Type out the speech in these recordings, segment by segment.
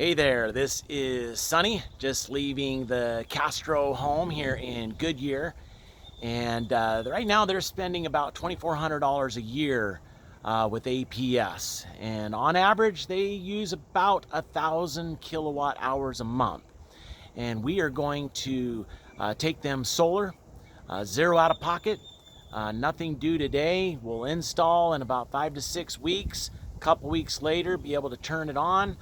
Hey there, this is Sonny, just leaving the Castro home here in Goodyear. And right now they're spending about $2,400 a year with APS. And on average, they use about 1,000 kilowatt hours a month. And we are going to take them solar, zero out of pocket, nothing due today. We'll install in about 5 to 6 weeks. A couple weeks later, be able to turn it on.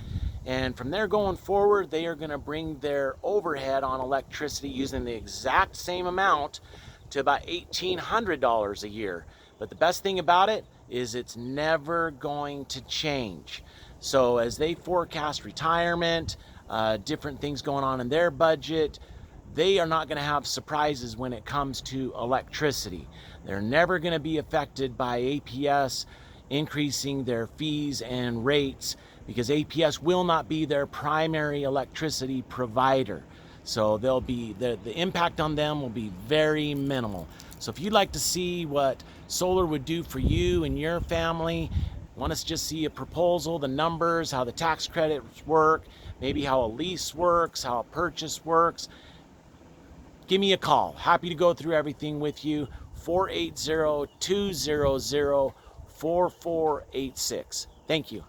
And from there going forward, they are going to bring their overhead on electricity using the exact same amount to about $1,800 a year. But the best thing about it is it's never going to change. So as they forecast retirement, different things going on in their budget, they are not going to have surprises when it comes to electricity. They're never going to be affected by APS increasing their fees and rates because APS will not be their primary electricity provider. So they'll be the impact on them will be very minimal. So if you'd like to see what solar would do for you and your family, want to just see a proposal, the numbers, how the tax credits work, maybe how a lease works, how a purchase works, give me a call. Happy to go through everything with you. 480-200-4486. Thank you.